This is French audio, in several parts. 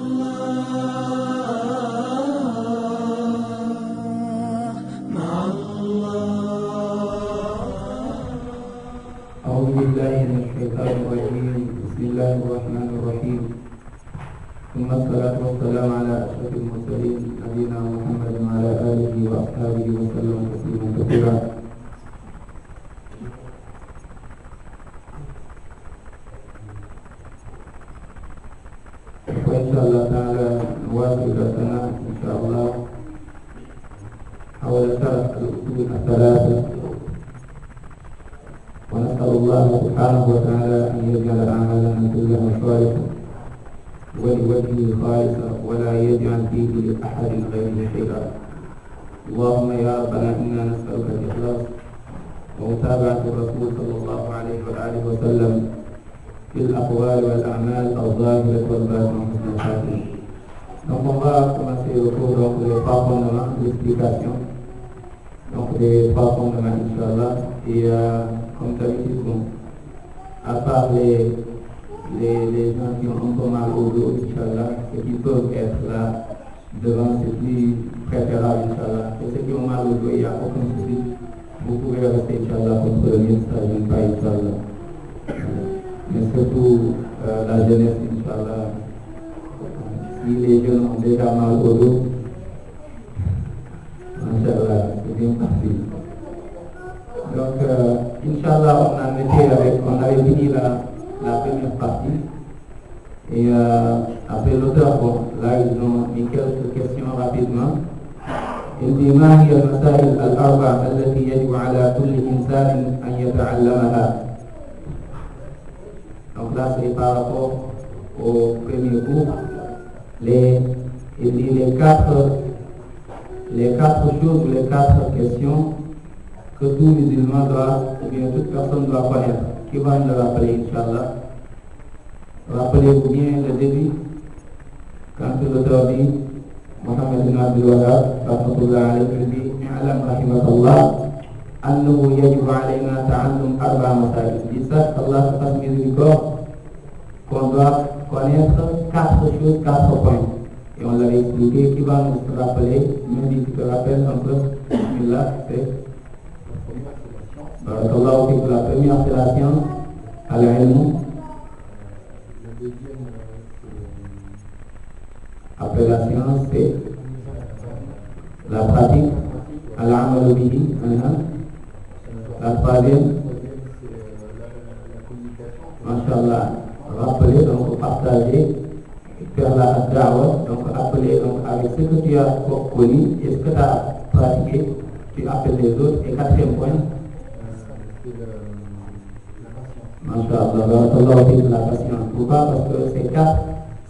أعوذ بالله من الشيطان الرجيم. بسم الله الرحمن الرحيم. ثم الصلاة والسلام على أشرف المرسلين نبينا محمد وعلى آله وأصحابه وسلم تسليما كثيرا. وإن شاء الله تعالى نواصل درسنا إن شاء الله حول شرح الأصول الثلاثة، ونسأل الله سبحانه وتعالى أن يجعل أعمالنا كلها صالحة ولوجهه خالصة ولا يجعل فيه لأحد غيره شيئا. اللهم يا ربنا إنا نسألك الإخلاص ومتابعة الرسول صلى الله عليه وآله وسلم في الأقوال والأعمال الظاهرة والباطنة وحسن الخاتمة. Donc on va commencer au cours donc des trois fondements d'explication, donc des trois fondements Inch'Allah. Et comme d'habitude, bon, à part les gens qui ont un peu mal au dos, Inch'Allah, ceux qui peuvent être là devant, c'est plus préférable, Inch'Allah. Et ceux qui ont mal au dos, il n'y a aucun souci. Vous pouvez rester, Inch'Allah, contre le mieux, ça ne gêne pas, Inch'Allah. Mais surtout la jeunesse, Inch'Allah. Si les jeunes ont déjà mal au dos, Inch'Allah, c'est bien parti. Donc, Inch'Allah, on avait fini la première partie. Et après l'auteur, bon, là, ils ont mis quelques questions rapidement. Il dit, ما هي المسائل الأربع التي يجب على كل إنسان أن يتعلمها. Donc là, c'est par rapport au premier cours. Il dit les quatre choses, les quatre questions que tout musulman doit, ou bien toute personne doit connaître. Qui va nous le rappeler, Inch'Allah? Rappelez-vous bien le début, quand l'auteur dit, Mohamed bin Abdul Wahhab, rahmatullah alayhi, dit, i'lam rahimakallah, annahu yajibu alayna ta'allum arba masail. Il dit ça, Allah se fasse miséricorde, qu'on doit connaître quatre choses, quatre points. Et on l'avait expliqué, qui va nous rappeler, même si tu te rappelles un peu, Bismillah, c'est Barakallahu fiik, la première c'est la science, al-ilm. Après la science, c'est la pratique, al-amalu bihi. La troisième, Masha'Allah, rappeler, donc partager, faire la da'wah, donc appeler donc avec ce que tu as connu et ce que tu as pratiqué, tu appelles les autres. Et quatrième point, Masha'Allah, la patience. Pourquoi? Parce que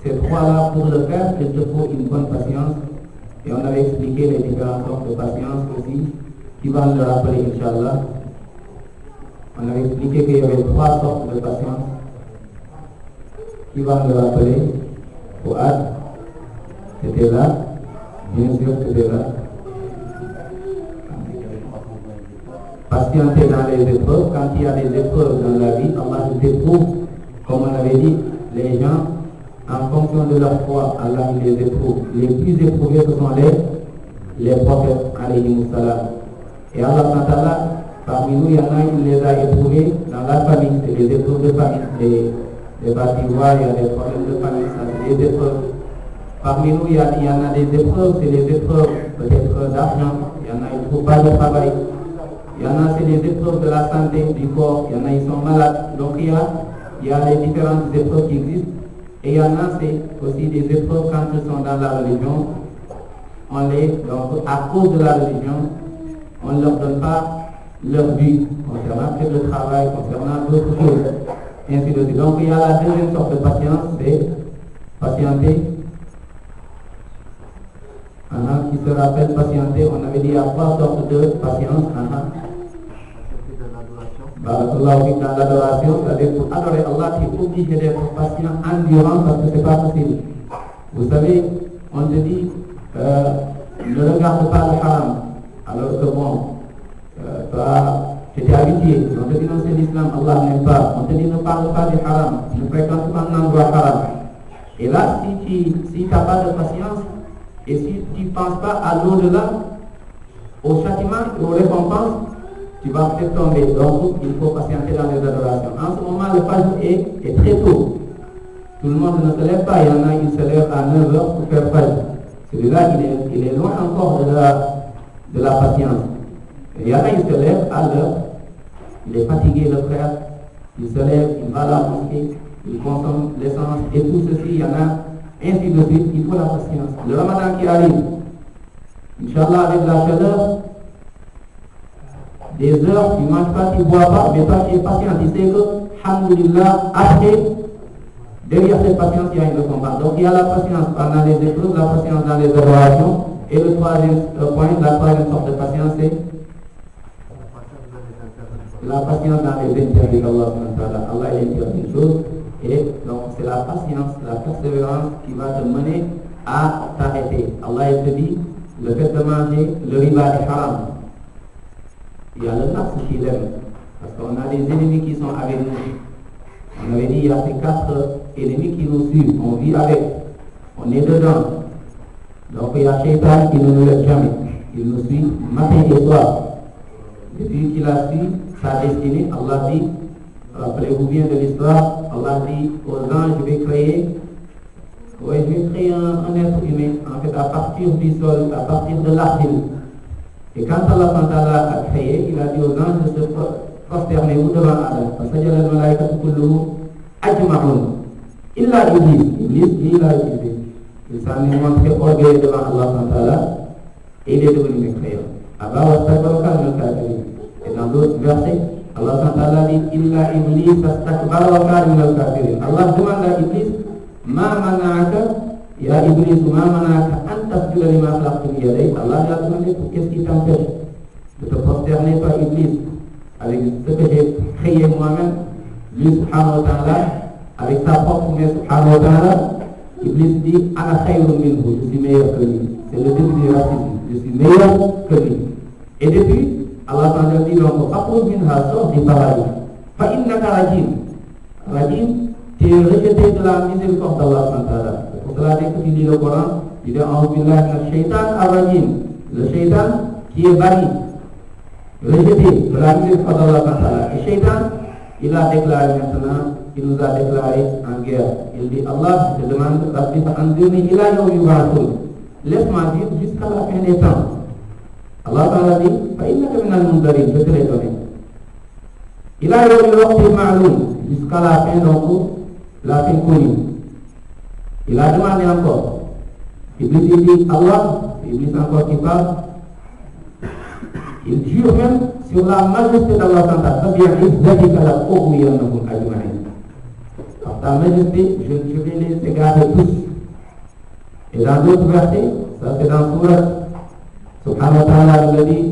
ces trois-là, pour le faire, il te faut une bonne patience. Et on avait expliqué les différentes formes de patience aussi, qui va nous le rappeler, Inch'Allah. On avait expliqué qu'il y avait trois sortes de patience, qui va nous le rappeler. Fouad, c'était là, bien sûr, c'était là. Patienter dans les épreuves, quand il y a des épreuves dans la vie, Allah nous éprouve, comme on avait dit, les gens, en fonction de leur foi, Allah les éprouve. Les plus éprouvés, ce sont les prophètes, alayhi salam. Et Allah, parmi nous, il y en a qui les a éprouvés dans la famille, c'est les épreuves de famille, les bâtiments, il y a des problèmes de famille, ça c'est des épreuves. Parmi nous, il y en a des épreuves, c'est les épreuves peut-être d'argent, il y en a qui ne trouvent pas de travail. Il y en a, c'est les épreuves de la santé, du corps, il y en a, ils sont malades. Donc il y a les différentes épreuves qui existent. Et il y en a, c'est aussi des épreuves quand ils sont dans la religion. Donc à cause de la religion, on ne leur donne pas leur but concernant le travail, concernant d'autres choses. Ainsi de suite. Donc il y a la deuxième sorte de patience, c'est patienter. Qui se rappelle patienter, on avait dit il y a trois sortes de patience. Dans l'adoration, c'est-à-dire pour adorer Allah, tu es obligé d'être patient, endurant, parce que ce n'est pas facile. Vous savez, on te dit, ne regarde pas le haram, alors que bon, toi, tu t'es habitué. On te dit non, c'est l'islam, Allah n'aime pas. On te dit ne parle pas du haram, ne fréquente pas un endroit haram. Et là, si tu n'as pas de patience, et si tu ne penses pas à l'au-delà, au châtiment et aux récompenses, tu vas peut-être tomber. Donc, il faut patienter dans les adorations. En ce moment, le Fajr est très tôt. Tout le monde ne se lève pas. Il y en a qui se lèvent à 9h pour faire Fajr. Celui-là, il est loin encore de la patience. Et il y en a qui se lèvent à l'heure. Il est fatigué, le frère. Il se lève, il va à la mosquée, il consomme l'essence. Et tout ceci, il y en a ainsi de suite. Il faut la patience. Le Ramadan qui arrive, Inch'Allah, avec la chaleur, des heures, tu ne manges pas, tu ne bois pas, mais toi tu es patient. Tu sais que, alhamdulillah, après, derrière cette patience, il y a une récompense. Donc il y a la patience pendant les épreuves, la patience dans les adorations. Et le troisième point, la troisième sorte de patience, c'est la patience dans les interdits d'Allah. Allah interdit une chose. Et donc c'est la patience, la persévérance qui va te mener à t'arrêter. Allah te dit, le fait de manger le riba est haram. Il y a le nafs qui l'aime. Parce qu'on a des ennemis qui sont avec nous. On avait dit il y a ces 4 ennemis qui nous suivent. On vit avec. On est dedans. Donc il y a Shaitan qui ne nous laisse jamais. Il nous suit matin et soir. Depuis qu'il a su sa destinée, Allah dit, rappelez-vous bien de l'histoire, Allah dit aux anges, je vais créer un être humain, en fait à partir du sol, à partir de l'argile. Et quand Allah a créé, il a dit aux anges de se prosterner devant Adam. Fasajada al-malaikatu kulluhum ajma'un. Illa Iblis. Iblis, il a utilisé. Il s'en est montré orgueilleux devant Allah et il est devenu mécréant. Aba wastakbara wa kana minal kafirin. Et dans d'autres versets, Allah dit Illa Iblis astakbara wa kana minal kafirin. Allah demande à Iblis, Ma mana'aka Ya Iblis, ma mana'aka an tasjuda lima khalaqtu bi yadayya. Allah lui a demandé qu'est-ce qui t'empêche de te prosterner, toi Iblis, avec ce que j'ai créé moi-même. Lui subhanahu wa ta'ala, avec sa propre main subhanahu wa ta'ala, Iblis dit Ana khayrun minhu, je suis meilleur que lui. C'est le début du racisme, je suis meilleur que lui. Et depuis, Allah ta'ala dit donc Fakhruj minha, sors du paradis. Fa innaka rajim. Rajim, tu es rejeté de la miséricorde d'Allah ta'ala. Pour cela, dès que tu lis le Coran, il dit A'udhu billahi minash shaitan ar-rajim. Le shaitan qui est banni, rejeté de la miséricorde d'Allah ta'ala. Et shaitan, il a déclaré maintenant, il nous a déclaré en guerre. Il dit Allah, je te demande, Rabbi fa'anzirni ila yawmi yub'athun. Laisse-moi vivre jusqu'à la fin des temps. Allah ta'ala dit fa'innaka minal mundarin, je te l'ai donné. Ila yawmi waqti ma'lum, jusqu'à la fin, donc la fin connue. Il a demandé encore. Iblis il dit Allah, Iblis encore qui parle, il jure même sur la majesté d'Allah ta'ala. Par ta majesté, je vais les égarer tous. Et dans d'autres versets, ça c'est dans Surat Subhanahu wa ta'ala nous dit,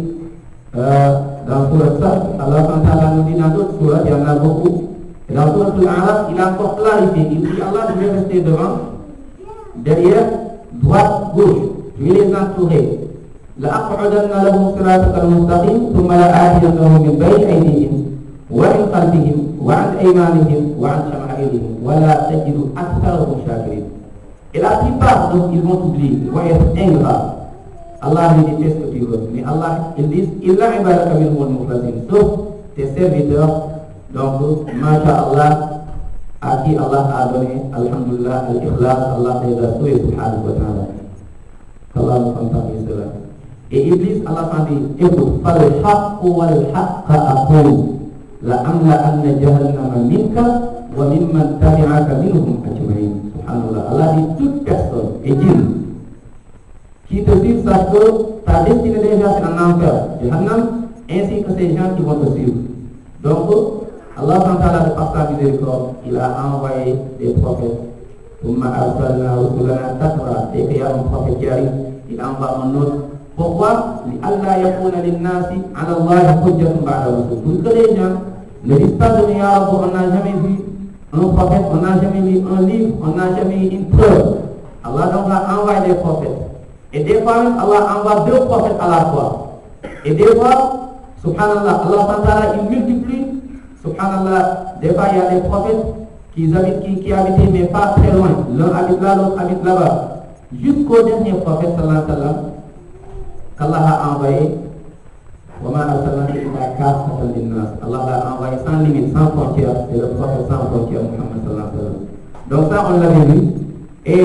dans Surat Sad, Allah ta'ala nous dit dans d'autres sourates, il y en a beaucoup. Et dans Surat Al-A'raf, il a encore clarifié. Il dit Allah, je vais rester devant, derrière, droite, gauche. Je vais les entourer. لأقعدن لهم صراطك المستقيم ثم لآتينهم من بين أيديهم ومن خلفهم وعن أيمانهم وعن شمائلهم ولا تجد أكثرهم شاكرين. Et la plupart d'eux, ils vont oublier, ils vont être ingrats. Allah lui dit, fais ce que tu veux. Mais Allah, ils disent, Illa ibadaka minhumul mukhlasin, sauf tes serviteurs. Donc, masha'Allah, à qui Allah a donné, alhamdulillah, al-ikhlas, Allah les a sauvés, subhanahu wa ta'ala. Allah nous compte cela. Et Iblis, Allah s'en dit, écoute, fal-haqq wal-haqqa aqul, la'amla'anna jahannama minka wa mimman tabi'aka minhum ajma'in. Subhanallah. Allah dit, toute personne et djinn qui te suivent, sache que ta destinée déjà c'est un enfer, Jahannam, ainsi que ces gens qui vont te suivre. Donc, Allah ta'ala de par sa miséricorde, il a envoyé des prophètes. Thumma arsalna rusulana tatra, dès qu'il y a un prophète qui arrive, il envoie un autre. Pourquoi? Allah yakuna linnasi ala Allah hujjatun ba'da rusul. Pour que les gens ne disent pas de Ya Rabbi, on n'a jamais vu un prophète, on n'a jamais vu un livre, on n'a jamais eu une preuve. Allah donc a envoyé des prophètes. Et des fois même, Allah envoie 2 prophètes à la fois. Et des fois, subhanallah, Allah ta'ala il multiplie. Subhanallah, des fois il y a des prophètes qui habitaient mais pas très loin. L'un habite là, l'autre habite là-bas. Jusqu'au dernier prophète sallallahu alayhi wa sallam, qu'Allah a envoyé. Allah l'a envoyé sans limite, sans frontières. C'est le prophète sans frontières, Muhammad sallallahu alayhi wa sallam. Donc ça, on l'avait vu. Et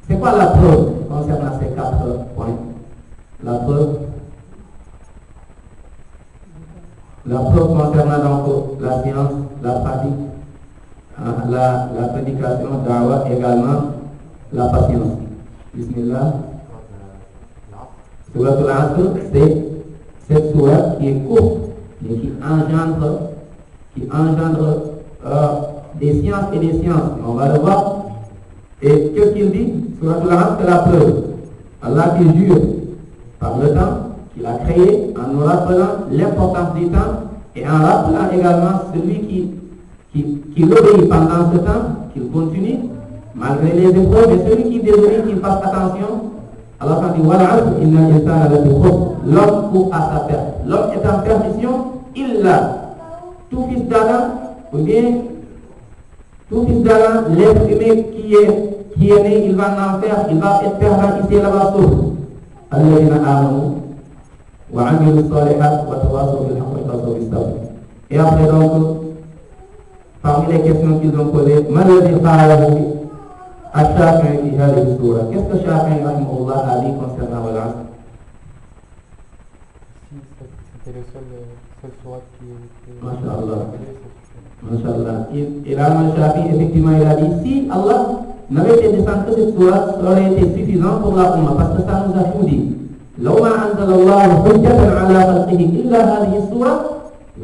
c'est quoi la preuve concernant ces 4 points? La preuve concernant donc la science, la pratique, la prédication, da'wah, également la patience. Bismillah. Souratul Asr, c'est cette sourate qui est courte, mais qui engendre des sciences et des sciences. On va le voir. Et qu'est-ce qu'il dit? Souratul Asr, c'est la preuve. Allah qui jure par le temps qu'il a créé en nous rappelant l'importance du temps et en rappelant également celui qui l'obéit pendant ce temps, qu'il continue malgré les épreuves, et celui qui désobéit, qu'il fasse attention. Allah dit wal asr innal insana lafi khusr. L'homme court à sa perte. L'homme est en perdition, tout fils d'Adam, ou bien tout fils d'Adam, l'être humain qui est né, il va en enfer, il va être perdu ici et là-bas sauf. Alladhina amanu wa amilu salihat wa tawasaw bil haqqi wa tawasaw bis sabr. Et après donc, parmi les questions qu'ils ont posées, Maladhi Khayahu Ash-Shafi'i fi hadhihi sourate. Qu'est-ce que Shafi'i rahimahullah a dit concernant le Asr? C'était le seul sourate qui Masha'Allah. Imam Shafi'i, effectivement, il a dit si Allah n'avait été descendu que cette sourate, ça aurait été suffisant pour la Ummah, parce que ça nous a tout dit. لو ما أنزل الله حجة على خلقه إلا هذه السورة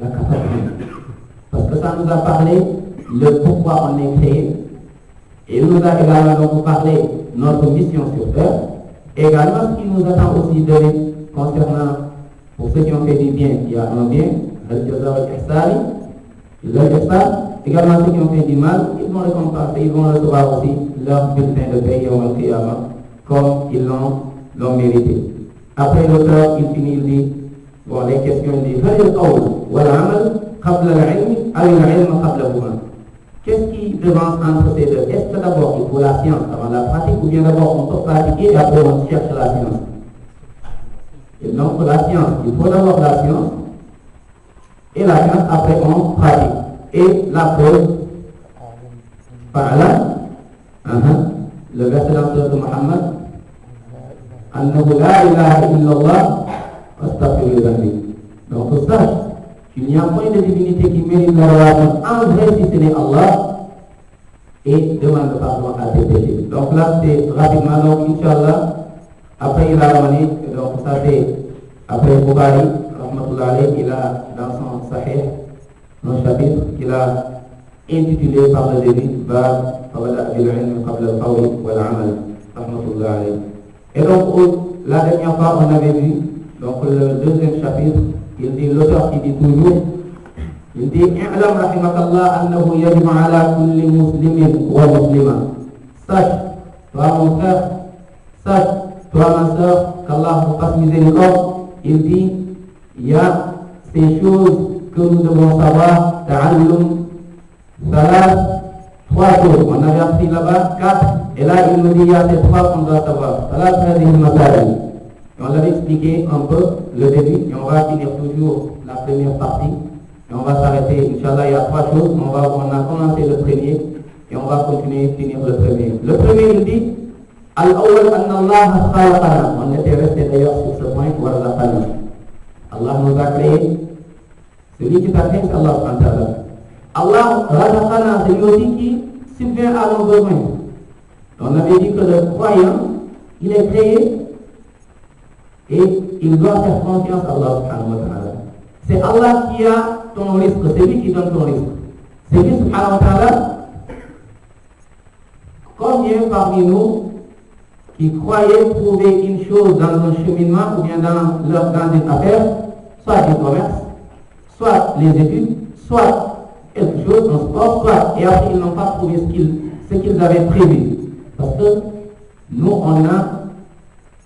لكفاهم. Parce que ça nous a parlé le pourquoi on est créé. Et il nous a également donc parlé notre mission sur terre. Également ce qui nous attend aussi de concernant, pour ceux qui ont fait du bien, il y a un bien, également ceux qui ont fait du mal, ils vont récompenser, ils vont recevoir aussi leur bulletin de paye au Qiyamah, comme ils l'ont mérité. Après l'auteur, il finit, il dit, bon, les questions, il dit, qu'est-ce qui devance entre ces deux? Est-ce que d'abord il faut la science avant la pratique, ou bien d'abord on peut pratiquer et après on cherche la science? Et donc la science, il faut d'abord la science, et la science après on pratique. Et la preuve, par là, le verset dans le de Muhammad, Annahu la ilaha illallah astaghfiru dhanbi. Donc sache qu'il n'y a point de divinité qui mérite l'adoration en vrai si ce n'est Allah, et demande pardon à tes péchés. Donc là c'est rapidement, donc Inch'Allah, après il a ramené, donc ça c'est après Bukhari, rahmatullah alayhi, il a dans son Sahih un chapitre qu'il a intitulé par le début Bab Fawada bil ilm qabla al-qawli wal amal, rahmatullah alayhi. Et donc la dernière fois on avait vu donc le deuxième chapitre, il dit, l'auteur qui dit toujours, il dit i'lam rahimakallah annahu yajibu ala kulli muslimin wa muslima. Sache, toi mon frère, sache, toi ma soeur, qu'Allah vous fasse miséricorde. Il dit, il y a ces choses que nous devons savoir, ta'allum, salat, 3 choses. On avait appris là-bas 4, et là il nous dit, il y a ces 3 qu'on doit savoir. Salat, hadhihi al-masail. Et on l'avait expliqué un peu le début, et on va finir toujours la première partie. Et on va s'arrêter, Inch'Allah, il y a 3 choses. On a commencé le premier, et on va continuer à finir le premier. Le premier, il dit, Al-awwal anna Allah khalaqana. On était resté d'ailleurs sur ce point, warzaqana. Allah nous a créé. Celui qui t'a créé, c'est Allah subhanahu wa ta'ala. Allah razaqana, c'est lui aussi qui subvient à nos besoins. On avait dit que le croyant, il est créé et il doit faire confiance à Allah subhanahu wa ta'ala. C'est Allah qui a ton risque, c'est lui qui donne ton risque. C'est lui subhanahu wa ta'ala. Combien parmi nous qui croyaient trouver une chose dans un cheminement ou bien dans une affaire, soit du commerce, soit les études, soit quelque chose, un sport, soit, et après ils n'ont pas trouvé ce qu'ils avaient prévu. Parce que nous, on a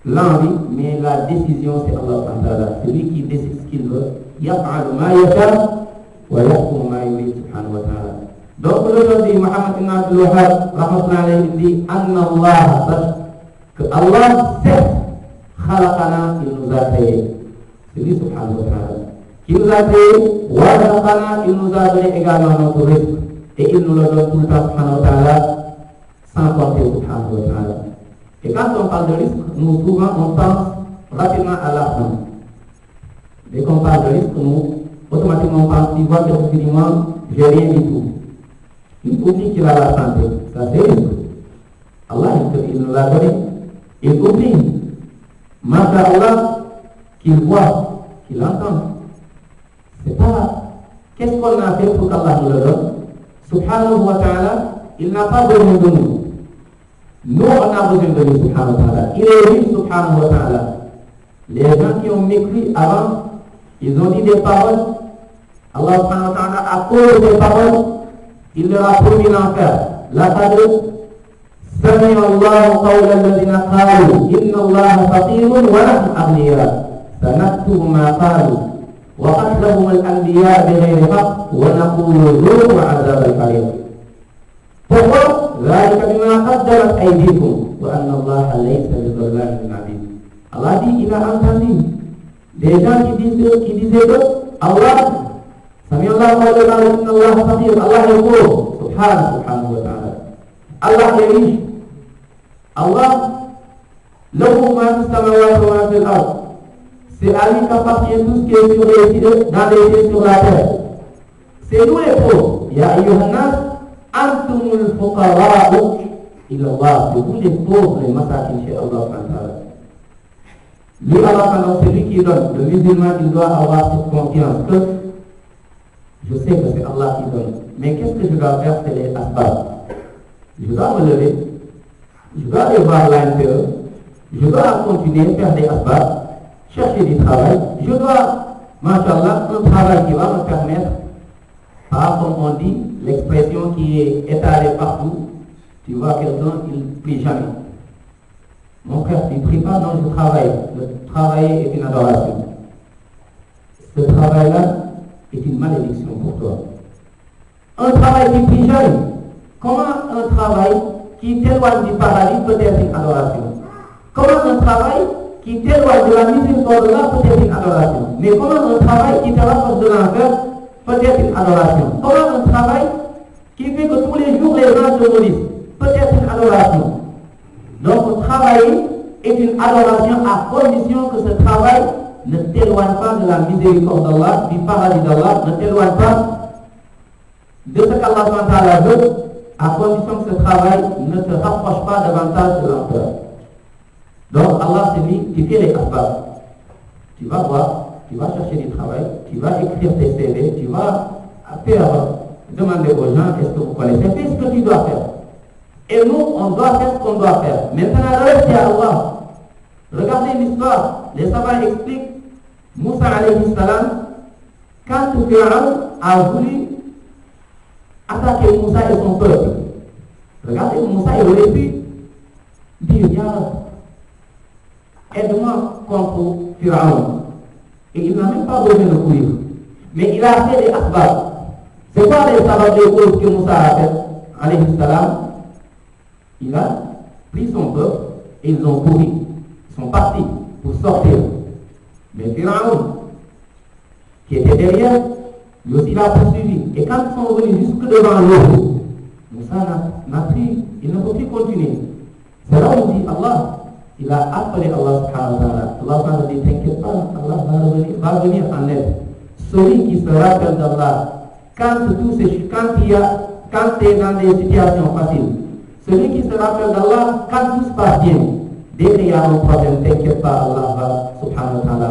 l'envie, mais la décision, c'est Allah subhanahu wa ta'ala. C'est lui qui décide ce qu'il veut. Yaf'alu ma yasha wa yahkumu ma yurid subhanahu wa ta'ala. Donc aujourd'hui, Muhammad ibn Abdul Wahhab, rahmatullahi alayhi, dit Anna Allah, que Allah, certes, khalaqana, il nous a créés. C'est lui, subhanahu wa ta'ala. Qui nous a créés, wa khalaqana, il nous a donné également notre risque. Et il nous le donne tout le temps, subhanahu wa ta'ala, sans compter, subhanahu wa ta'ala. Et quand on parle de risque, nous souvent on pense rapidement à l'argent. Dès qu'on parle de risque, nous automatiquement on pense, tu vois que finalement, j'ai rien du tout. Il oublie qu'il a la santé. Ça c'est risque. Allah, il nous l'a donné. Il oublie, malgré Allah, qu'il voit, qu'il entend. C'est pas. Qu'est-ce qu'on a fait pour qu'Allah nous le donne? Subhanahu wa ta'ala, il n'a pas besoin de nous. Nous, on a besoin de lui, subhanahu wa ta'ala. Il est lui, subhanahu wa ta'ala. Les gens qui ont mécru avant, ils ont dit des paroles. Allah subhanahu wa ta'ala, à cause des paroles, il leur a promis l'enfer. Laqad sami'a Allahu qawla alladhina qalu inna Allaha faqirun wa nahnu aghniya sanaktubu ma qalu wa qatlahum al-anbiya bighayri haqq wa naqulu dhuqu 'adhab al-harim. Pourquoi? ذلك بما قدمت أيديكم وأن الله ليس بظلام للعبيد. Allah dit, il a entendu des gens qui disaient que Allah, Sami Allah wa inna Allah faqir, Allah est pauvre, subhanahu wa ta'ala. Allah est riche. Allah, lahu ma fi samawati wa ma fi al-ard. C'est à lui qu'appartient tout ce qui est sur les cieux, dans les cieux, sur la terre. C'est nous les pauvres. Ya ayyuhan nas, antumul fuqara'u ila Allah. C'est vous les pauvres, les masakin chez Allah subhanahu wa ta'ala. Lui, Allah, c'est lui qui donne. Le musulman, il doit avoir cette confiance que je sais que c'est Allah qui donne. Mais qu'est-ce que je dois faire? C'est les asbab. Je dois me lever, je dois aller voir l'intérieur, je dois continuer à faire des asbab, chercher du travail. Je dois, machallah, un travail qui va me permettre, pas comme on dit, l'expression qui est étalée partout. Tu vois quelqu'un, il ne prie jamais. Mon frère, tu ne pries pas, non, je travaille. Le travail est une adoration. Ce travail-là est une malédiction pour toi. Un travail qui ne prie jamais. Comment un travail qui t'éloigne du paradis peut être une adoration? Comment un travail qui t'éloigne de la miséricorde d'Allah peut être une adoration? Mais comment un travail qui te rapproche de l'enfer peut être une adoration? Comment un travail qui fait que tous les jours les gens te maudissent peut être une adoration? Donc travailler est une adoration à condition que ce travail ne t'éloigne pas de la miséricorde d'Allah, du paradis d'Allah, ne t'éloigne pas de ce qu'Allah veut, à condition que ce travail ne te rapproche pas davantage de l'enfer. Donc Allah c'est lui qui fait les asbab. Tu vas voir, tu vas chercher du travail, tu vas écrire tes CV, tu vas faire, demander aux gens est-ce que vous connaissez, fais ce que tu dois faire. Et nous, on doit faire ce qu'on doit faire. Maintenant, le reste, c'est à Allah. Regardez l'histoire. Les savants expliquent. Moussa alayhi salam, quand Pharaon a voulu attaquer Moussa et son peuple, regardez, Moussa, il aurait pu dire, Ya Rab, aide-moi contre Pharaon. Et il n'a même pas besoin de courir. Mais il a fait des asbab. C'est quoi les sabbats de cause que Moussa a fait, alayhi salam? Il a pris son peuple et ils ont couru. Ils sont partis pour sortir. Mais Pharaon, qui était derrière, lui aussi l'a poursuivi. Et quand ils sont venus jusque devant l'eau, Moussa n'a pris, il ne peut plus continuer. C'est là où on dit Allah, il a appelé Allah subhanahu wa ta'ala. Allah subhanahu wa ta'ala dit, t'inquiète pas, Allah va venir en aide. Celui qui se rappelle d'Allah, quand tu es dans des situations faciles, celui qui se rappelle d'Allah, quand tout se passe bien, dès qu'il y a un problème, t'inquiète pas, Allah va, subhanahu wa ta'ala,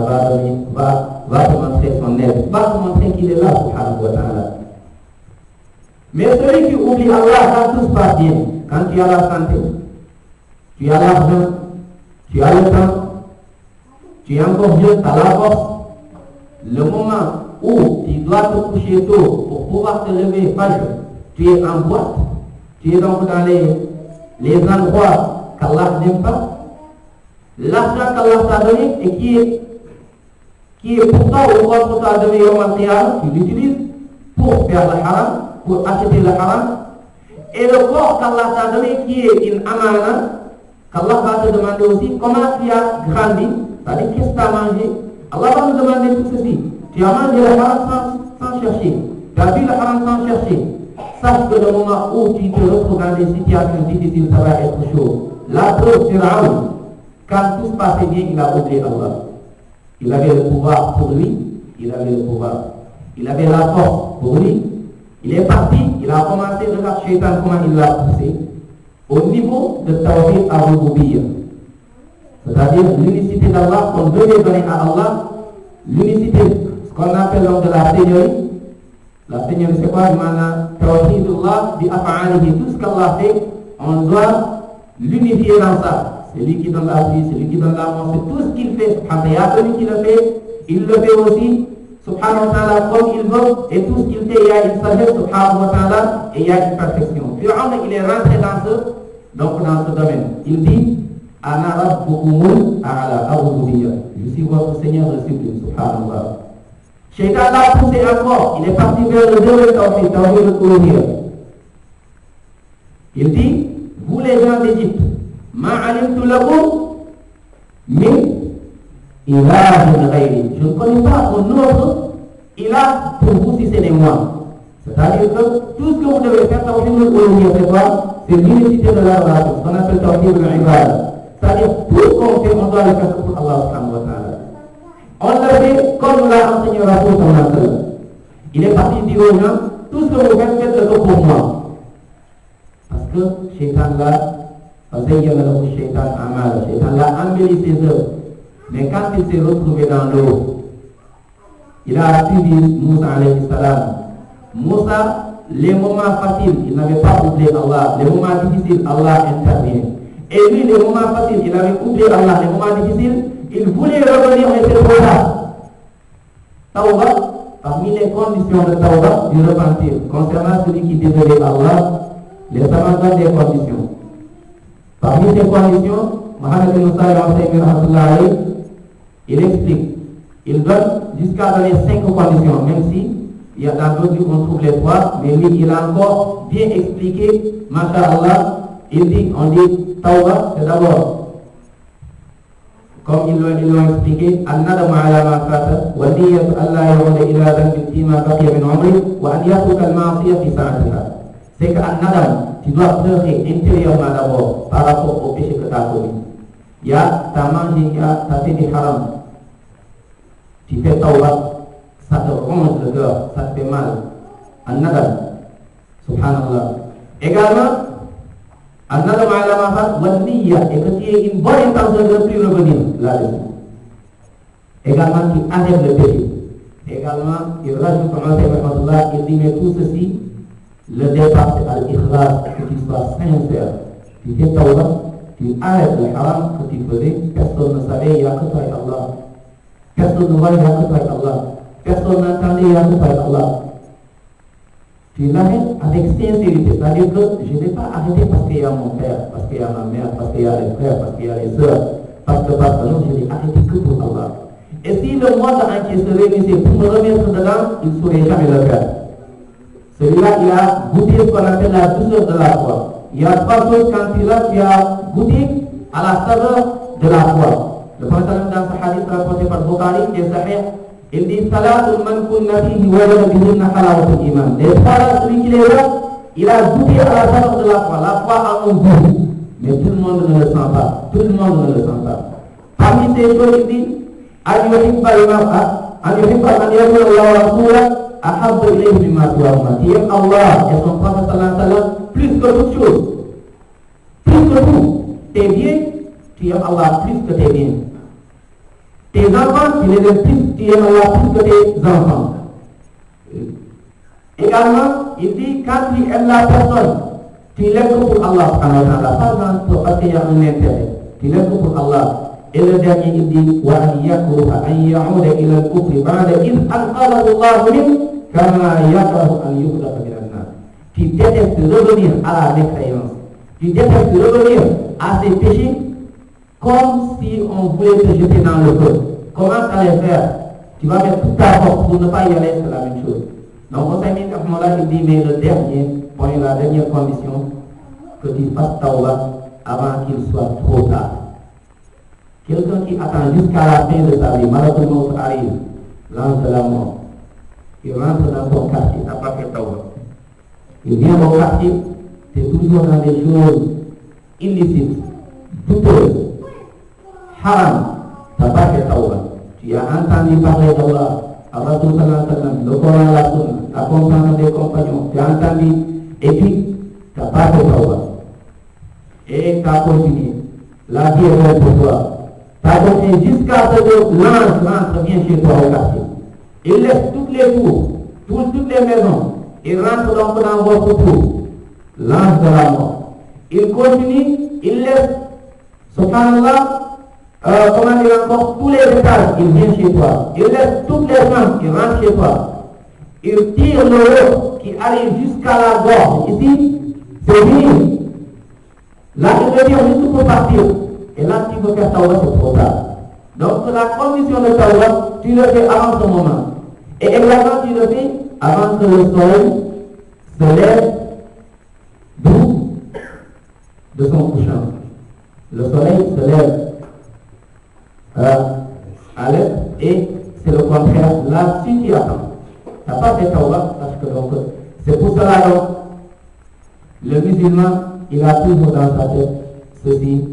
va te montrer son aide, va te montrer qu'il est là, subhanahu wa ta'ala. Mais celui qui oublie Allah, quand tout se passe bien, quand tu as la santé, tu as l'argent, tu as le temps, tu es encore jeune, tu as la force, le moment où tu dois te coucher tôt pour pouvoir te lever, tu es en boîte, tu es donc dans les endroits qu'Allah n'aime pas. L'argent qu'Allah t'a donné et qui est pour toi ou contre toi donné au Qiyamah, tu l'utilises pour faire le haram, pour acheter le haram, et le corps qu'Allah t'a donné qui est une amana, qu'Allah va te demander aussi comment tu as grandi, c'est-à-dire qu'est-ce que tu as mangé. Allah va nous demander tout ceci. Tu as mangé le haram sans chercher, tu as vu le haram sans chercher. Sache que le moment où tu te retrouves dans des situations difficiles, ça va être chaud. La preuve, Pharaon, quand tout se passait bien, il a oublié Allah. Il avait le pouvoir pour lui, il avait le pouvoir. Il avait la force pour lui. Il est parti, il a commencé, regarde Shaitan comment il l'a poussé, au niveau de Tawhid al-Rububiyyah. C'est-à-dire l'unicité d'Allah qu'on devait donner à Allah, l'unicité, ce qu'on appelle donc de la Seigneurie. La Seigneurie, c'est quoi? Tawhidullah bi af'alihi, tout ce qu'Allah fait, on doit l'unifier dans ça. C'est lui qui donne la vie, c'est lui qui donne la mort, c'est tout ce qu'il fait. Il y a celui qui le fait, il le fait aussi, subhanahu wa ta'ala, comme il veut, et tout ce qu'il fait, il y a une sagesse, subhanahu wa ta'ala, et il y a une perfection. Pharaon, il est rentré dans ce domaine. Il dit, Ana rabbukumul a'la ar-rububiyyah. Je suis votre Seigneur de sublime, subhanallah. Shaitan l'a poussé encore, il est parti vers le deuxième tawhid, tawhid al-uluhiyyah. Il dit, vous les gens d'Égypte, ma alimtu lakum min ilahin ghayri. Je ne connais pas un autre ilah pour vous si ce n'est moi. C'est-à-dire que tout ce que vous devez faire, tawhid al-uluhiyyah, c'est quoi? C'est l'unicité de la relation, ce qu'on appelle tawhid al-ibad. C'est-à-dire tout ce qu'on fait, on doit le faire pour Allah subhanahu wa ta'ala. On le fait comme l'a enseigné Rasul sallallahu alayhi wa sallam. Il est parti dire aux gens, tout ce que vous faites, faites-le pour moi. Parce que Shaitan l'a embelli ses œuvres. Mais quand il s'est retrouvé dans l'eau, il a suivi Moussa alayhi salam. Moussa, les moments faciles, il n'avait pas oublié Allah. Les moments difficiles, Allah intervient. Et lui, les moments faciles, il avait oublié Allah. Les moments difficiles, il voulait revenir, mais c'est trop tard. Tawbah, parmi les conditions de Tawbah, du repentir. Concernant celui qui désobéit Allah, les savants donnent des conditions. Parmi ces conditions, Mohamed bin Salih, il explique. Il donne jusqu'à donner 5 conditions, même si il y a dans d'autres on trouve les 3, mais lui il a encore bien expliqué, masha'Allah, il dit, on dit Tawbah, c'est d'abord, comme ils l'ont expliqué, An-nadam ala ma fata, wa niyatu alla ya'uda ila dhanbin fima baqiya min umri, wa an yatruka al-ma'siyah fi sa'atiha. C'est qu'An-nadam, tu dois pleurer intérieurement d'abord par rapport au péché que tu as commis. Il y a, tu as mangé, tu as fait des haram. Tu fais tawbah, ça te ronge le cœur, ça te fait mal. An-nadam, subhanallah. Également, An-nadam ala ma fata, wa niyya, et que tu aies une bonne intention de ne plus revenir là-dessus. Également, tu arrêtes le péché. Également, il rajoute, il dit, mais tout ceci, le départ c'est al-ikhlas, que tu sois sincère. Tu fais tawbah, tu arrêtes le haram que tu faisais, personne ne savait, il n'y a que toi et Allah. Personne ne voyait, il n'y a que toi et Allah. Personne n'entendait, il n'y a que toi et Allah. Tu l'arrêtes avec sincérité, c'est-à-dire que je n'ai pas arrêté parce qu'il y a mon père, parce qu'il y a ma mère, parce qu'il y a les frères, parce qu'il y a les sœurs, parce que non, je n'ai arrêté que pour Allah. Et si le monde entier se réunissait pour me remettre dedans, il ne saurait jamais le faire. Celui-là, il a goûté ce qu'on appelle la douceur de la foi. Il y a 3 choses quand tu as goûté à la saveur de la foi. Le prophète dans ce hadith rapporté par Bukhari qui est sahih, il dit Salatul man kunna fihi wajada bihinna halawatul iman. Les 3 là, celui qui les a, il a goûté à la saveur de la foi. La foi a un goût, mais tout le monde ne le sent pas. Tout le monde ne le sent pas. Parmi ces choses, il dit An yuhibba al-mar'a, an yuhibba an yakuna Allah wa rasulahu ahabba ilayhi mimma siwahuma. Tu aimes Allah et son prophète sallallahu alayhi wa sallam plus que toute chose. Plus que tout. Tes biens, tu aimes Allah plus que tes biens. Tes enfants, tu les aimes plus, tu aimes Allah plus que tes enfants. Également, il dit quand tu aimes la personne, tu l'aimes que pour Allah subhanahu wa ta'ala, pas parce qu'il y a un intérêt. Tu l'aimes que pour Allah. Et le dernier, il dit wa an yakruha an ya'uda ila al-kufri ba'da id anqadhahu Allah min kama yakrahu an yukhlaqa min an-nar. Tu détestes revenir à la mécréance. Tu détestes revenir à ces péchés comme si on voulait te jeter dans le feu. Comment tu allais faire? Tu vas mettre toute ta force pour ne pas y aller, c'est la même chose. Donc, il dit, mais le dernier point, la dernière condition, que tu fasses tawbah avant qu'il soit trop tard. Quelqu'un qui attend jusqu'à la fin de sa vie, malheureusement arrive, l'ange de la mort, il rentre dans ton quartier, n'a pas fait tawbah. Il vient au quartier, c'est toujours dans des choses illicites, douteuses, haram, t'as pas fait tawbah. Tu as entendu parler d'Allah, Rasul sallallahu alayhi wa sallam, le Coran, la Sunna, la compréhension des compagnons, tu as entendu, et puis, tu n'as pas fait tawbah. Et tu as continué. La vie est belle pour toi. Tu as continué jusqu'à ce que l'ange rentre bien chez toi au quartier. Il laisse toutes les tours, toutes les maisons. Il rentre donc dans votre tour. L'ange de la mort. Il continue, il laisse, subhanallah, comment dire encore, tous les étages, il vient chez toi. Il laisse toutes les gens, il rentre chez toi. Il tire le haut qui arrive jusqu'à la gorge. Ici, c'est fini. Là, il revient juste pour partir. Et là, tu veux faire tawbah, c'est trop tard. Donc, la condition de tawbah, tu le fais avant ce moment. Et également, tu le fais avant que le soleil se lève d'où? De son couchant. Le soleil se lève à l'est et c'est le contraire. Là, si tu attends, tu n'as pas fait tawbah, parce que donc, c'est pour cela donc, le musulman, il a toujours dans sa tête ceci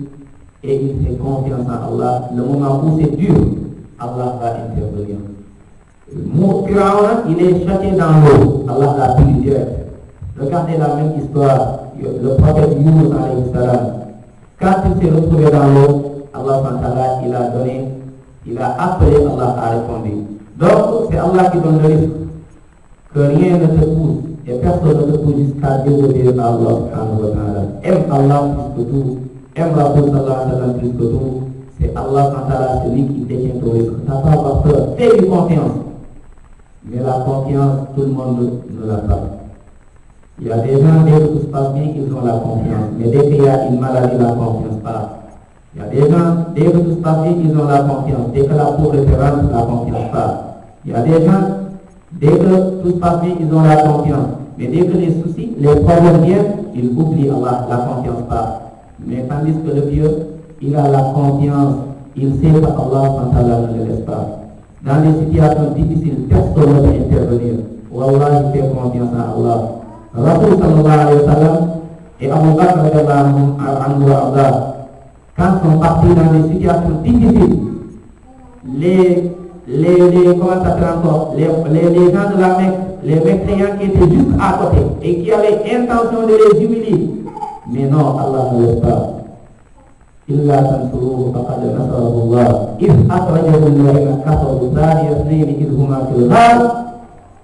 et il fait confiance à Allah. Le moment où c'est dur, Allah va intervenir. Pharaon, il est châtié dans l'eau, Allah l'a pris direct. Regardez la même histoire, le prophète Yunus alayhi salam. Quand il s'est retrouvé dans l'eau, Allah il a appelé, Allah a répondu. Donc c'est Allah qui donne le risque. Que rien ne te pousse et personne ne te pousse jusqu'à désobéir à Allah subhanahu wa ta'ala. Aime Allah plus que tout, aime Rasul sallallahu alayhi wa sallam plus que tout. C'est Allah subhanahu wa ta'ala, celui qui détient ton risque. Tu n'as pas à avoir peur, fais-lui confiance. Mais la confiance, tout le monde ne l'a pas. Il y a des gens, dès que tout se passe bien, ils ont la confiance. Mais dès qu'il y a une maladie, la confiance part. Il y a des gens, dès que tout se passe bien, ils ont la confiance. Dès que la peau référence, la confiance part. Il y a des gens, dès que tout se passe bien, ils ont la confiance. Mais dès que les soucis, les problèmes viennent, ils oublient Allah, la confiance part. Mais tandis que le vieux, il a la confiance, il sait que Allah ne le laisse pas. Dans les situations difficiles, personne ne peut intervenir. Wallah, il fait confiance à Allah. Rasul sallallahu alayhi wa sallam et Abu Bakr anhu wa Allah, quand ils sont partis dans des situations difficiles, comment ça s'appelle encore, les gens de la Mecque, les mécréants qui étaient juste à côté et qui avaient intention de les humilier. Mais non, Allah ne laisse pas. إلا تنصروه فقد نصره الله إذ أخرجه الذين كفروا ثاني اثنين إذ هما في الغار.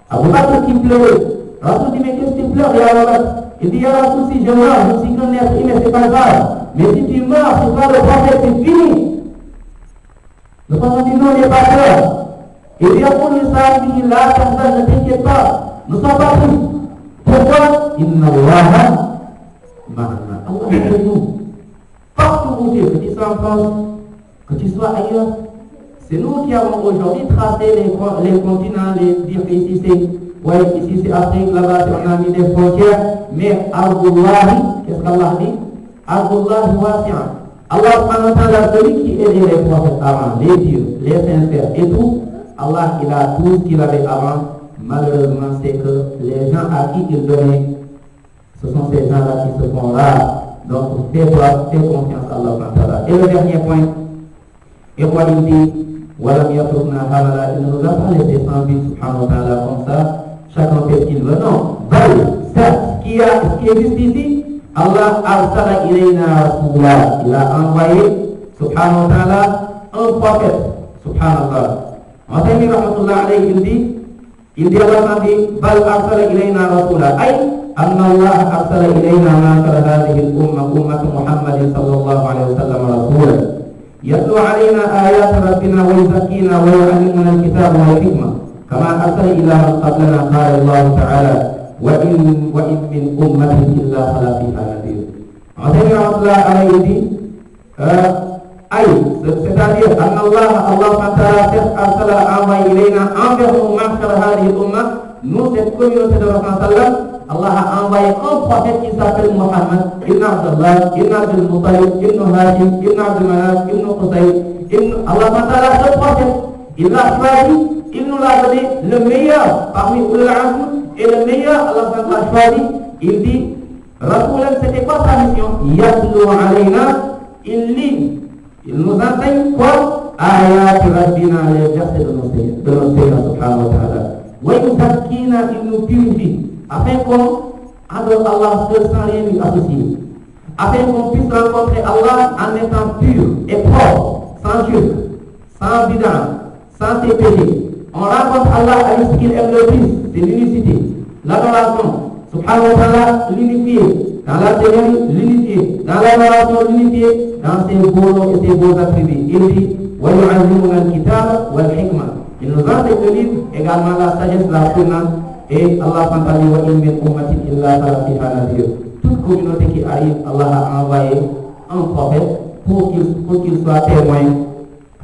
Abu Bakr qui pleurait. Rasul dit mais qu'est-ce que tu pleures? Il dit ya Rasul, si je meurs, je suis qu'un être humain, c'est pas grave. Mais si tu meurs, c'est pas le prophète, c'est fini. Le prophète dit non, n'aie pas peur. Il dit à mon Israël, là, personne ne t'inquiète pas. Nous ne sommes pas pris. Pourquoi? Inna Allah ma'ana. Allah est avec nous. Partout où tu es, que tu sois en France, que tu sois ailleurs, c'est nous qui avons aujourd'hui tracé les continents, les dire qu'ici c'est Afrique, là-bas on a mis des frontières, mais Ardullahi, qu'est-ce qu'Allah dit? Ardullahi wasi'an. Allah subhanahu wa ta'ala, celui qui aidait les prophètes avant, les dieux, les sincères et tout, Allah il a tout ce qu'il avait avant. Malheureusement, c'est que les gens à qui il donnait, ce sont ces gens-là qui se font rares. Donc, fais confiance à Allah. Et le dernier point, et quoi il dit, Walam yatrukna hamala, il ne nous a pas laissé sans vie, subhanahu wa ta'ala, comme ça, chacun fait ce qu'il veut. Non, certes, ce qui existe ici, Allah arsala ilayna rasula, il a envoyé, subhanahu wa ta'ala, un prophète, subhanallah. En Taymi rahmatullah alayhi, il dit Allah dit, bal arsala ilayna rasula, أن الله أرسل إلينا معشر هذه الأمة أمة محمد صلى الله عليه وسلم رسولا يتلو علينا آيات ربنا ويزكينا ويعلمنا الكتاب والحكمة كما أرسل إلى من قبلنا قال الله تعالى وإن من أمة إلا خلا فيها نذير. عظيم الله عليه أي c'est-à-dire أن الله تعالى أرسل إلينا envers معشر هذه الأمة nous, cette communauté de Rasulullah, Allah a envoyé un prophète qui s'appelle Muhammad, Ibn Abdullah, Ibn Abdul Muttalib, Ibn Hashim, Ibn Abdul Manaf, Ibn Qusay, Allah Ta'ala, ce prophète, il l'a choisi, il nous l'a donné le meilleur parmi Ulul Azm, et le meilleur, Allah Ta'ala l'a choisi, il dit, Rasulullah, c'était quoi sa mission? Yatlu alayna, il lit, il nous enseigne quoi? Ayat Rabbina, les versets de notre Seigneur, subhanahu wa ta'ala. Wa yuzakkina, il nous purifie, afin qu'on adore Allah seul sans rien lui associer, afin qu'on puisse rencontrer Allah en étant pur et propre, sans shirk, sans bid'ah, sans ses péchés. On rencontre Allah avec ce qu'il aime le plus, c'est l'unicité, l'adoration, subhanahu wa ta'ala, l'unifié, dans la théorie, l'unité, dans l'adoration, l'unité, dans ses beaux noms et ses beaux attributs. Il dit, wa yu'allimuna al-kitab wal hikma. Il nous enseigne le livre, également la sagesse, la sunna, et Allah s'entendit wa in min ummatin illa khala fiha nadhir. Toute communauté qui arrive, Allah a envoyé un prophète pour qu'il soit témoin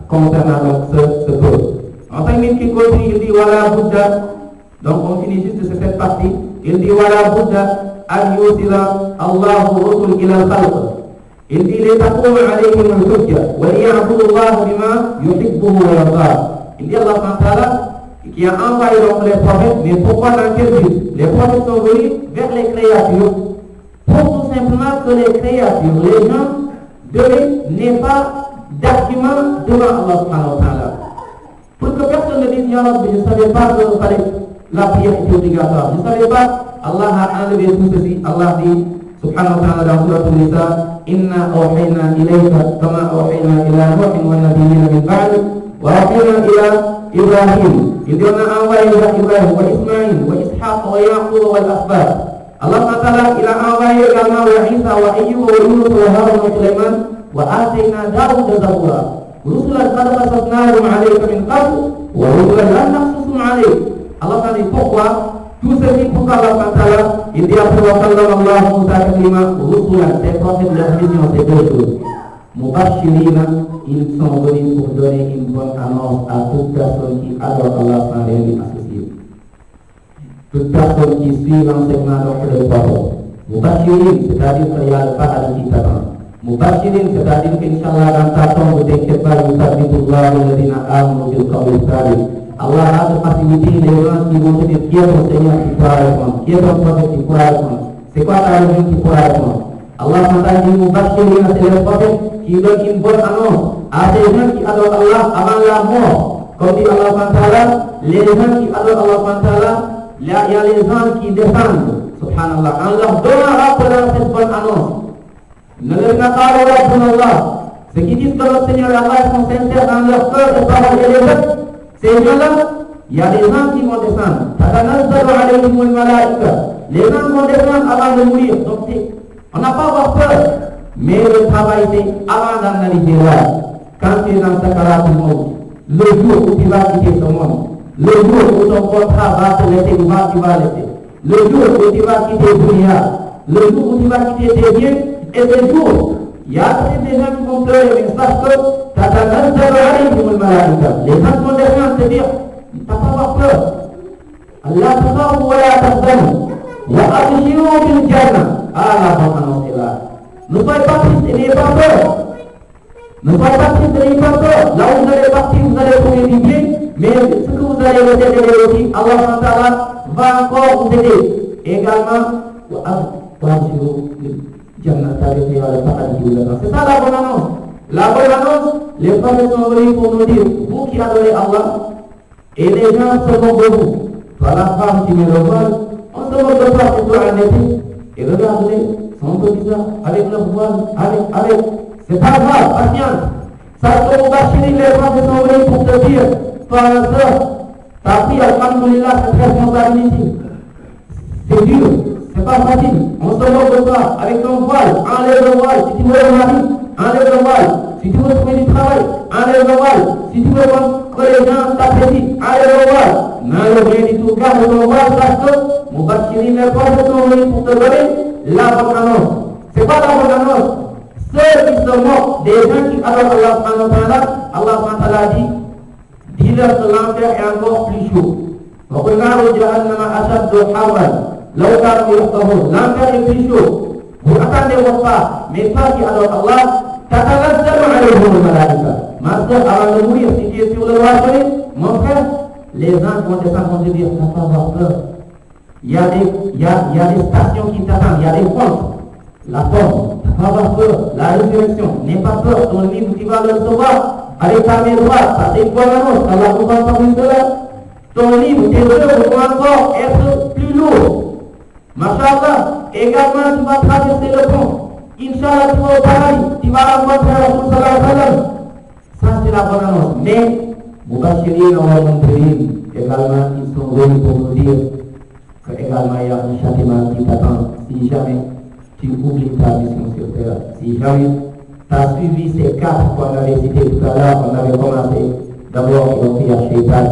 concernant donc ce peuple. En 5 minutes qui continue, il dit wala buddha. Donc on finit juste de cette partie. Il dit wala buddha an yusila Allahu rusul ila al-khalq. Il dit li taquma alayhim al-hujja wa liya'budu Allah bima yuhibbuhu wa yarda. Il dit Allah Ta'ala qui a envoyé donc les prophètes, mais pourquoi, dans quel but? Les prophètes sont venus vers les créatures pour tout simplement que les créatures, les gens, n'aient pas d'argument devant Allah Subhanahu wa Ta'ala. Pour que personne ne dise, Ya Rabbi, je ne savais pas que la prière était obligatoire. Je ne savais pas, Allah a enlevé tout ceci. Allah dit, Subhanahu wa Ta'ala, dans Surah An-Nisa, Inna awhayna ilayka kama awhayna ila Nuhin wa nabiyyina min ba'di wa awhayna ila Ibrahim. Il dit on a envoyé Ibrahim, wa Ismaïl, wa Ishaq, wa Yaqub, wa al-Asbab. Allah Ta'ala, il a envoyé également wa Isa, wa Ayyub, wa Yunus, wa Harun, wa Sulaiman, wa atayna Daoud zabura. Rusulan qad qasasnahum alayka min qabl, wa rusulan lam naqsusum alayk. Allah Ta'ala dit pourquoi? Tout ceci pourquoi Allah Ta'ala, il dit après wa sallama Allah Musa taklima, rusulan, ces prophètes, leur mission, c'est deux choses. Mubashirina, ils sont venus pour donner une bonne annonce à toute personne qui adore Allah sans rien lui associer. Toute personne qui suit l'enseignement de le prophète. Mubashirin, c'est-à-dire qu'il y a le paradis qui t'attend. Mubashirin, c'est-à-dire qu'Inch'Allah dans ta tombe, t'inquiète pas, yusabitullah alladhina amanu bil qawli thabit. Allah a de faciliter les gens qui vont te dire qui est ton Seigneur qui pourra répondre, qui est ton prophète qui pourra répondre, c'est quoi ta religion qui pourra répondre. Allah s'entend dit Mubashirin, c'est le prophète qui donne une bonne annonce à ces gens qui adorent Allah avant la mort. Comme dit Allah Ta'ala, les gens qui adorent Allah Ta'ala, il y a les gens qui descendent, subhanallah, en leur donnant rappelant cette bonne annonce. Ne leur n'a pas Allah. Ceux qui disent que notre Seigneur Allah sont sincères dans leur cœur et paroles et les actes, ces gens-là, il y a des gens qui vont descendre. Tatanazzalu alayhimul malaika. Les gens vont descendre avant de mourir. Donc on n'a pas à avoir peur. Mais le travail c'est avant d'en arriver là. Quand tu es dans ta carrière du monde, le jour où tu vas quitter ce monde, le jour où ton contrat va te laisser, tu vas laisser, le jour où tu vas quitter Dunia, le jour où tu vas quitter tes biens, et ce jour, il y a des gens qui vont pleurer, mais sache que tatanazzalu alayhimul malaika. Les gens vont descendre te dire, t'as pas avoir peur. Allah takhafu wa la tahzanu wa abshiru bil jannah. Ah la bonne annonce est là. Ne soyez pas tristes et n'ayez pas peur. Ne soyez pas tristes et n'ayez pas peur. Là où vous allez partir, vous allez trouver du bien, mais ce que vous allez recevoir aussi, Allah Ta'ala va encore vous aider. Également, c'est ça la bonne annonce. La bonne annonce, les prophètes sont venus pour nous dire, vous qui adorez Allah, et les gens se moquent de vous. Toi la femme qui met le voile, on se moque de toi, c'est toi en été. Et regardez, son peu bizarre, avec leur voile, avec. C'est pas grave, patience. Ça se Mubashirin, les prophètes sont venus pour te dire, toi la sœur, t'as pris alhamdoulilah cette responsabilité. C'est dur, c'est pas facile. On se moque de toi avec ton voile, enlève le voile. Si tu veux le mari, enlève le voile. Si tu veux trouver du travail, enlève le voile. Si tu veux que les gens t'apprécient, enlève le voile. N'enlève rien du tout, garde ton voile parce que Mubashirin, les prophètes sont venus pour te donner la bonne annonce. C'est pas la bonne annonce. Ceux qui se moquent des gens qui adorent Allah subhanahu wa ta'ala, Allah subhanahu wa ta'ala dit, dis-leur que l'enfer est encore plus chaud. وقل نار جهنم أشد حرا لو كانوا يفقهون l'enfer est plus chaud vous attendez pas mais toi qui adore Allah تتنزل عليهم الملائكة ma soeur avant de mourir si tu es sur le rocher mon frère les anges vont descendre vont te dire t'as pas avoir peur il y a des stations qui t'attendent il y a des comptes la forme t'as pas avoir peur la résurrection n'aie pas peur ton livre tu vas le recevoir avec ta main droite ça c'est une bonne annonce Allah vous en parle de là ton livre, tes œuvres vont encore être plus lourds. Masha'Allah, également tu vas traverser le pont. Inch'Allah, tu vas au paradis, tu vas rencontrer Rasul sallallahu alayhi wa sallam. Ça c'est la bonne annonce. Mais, Moubashirin wa Mundirin, également, ils sont venus pour nous dire qu'également il y a un châtiment qui t'attend si jamais tu oublies ta mission sur terre. Si jamais tu as suivi ces 4 qu'on avait cités tout à l'heure, on avait commencé. D'abord, il y a Shaitan,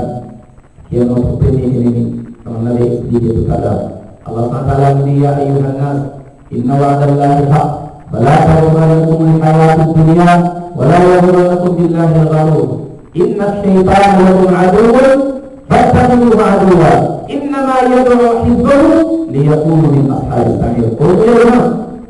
qui est notre premier ennemi, comme on l'avait expliqué tout à l'heure. Allah SWT nous dit Ya ayyuhan nas, inna wa'adallahi haq, wa la taghurrannakum al-hayatu ad-dunya, wa la yaghurrannakum billahi al-gharur. Inna ash-shaytana lakum aduwwun fattakhidhuhu aduwwa. Innama yad'u hizbahu liyakunu min ashabi as-sa'ir.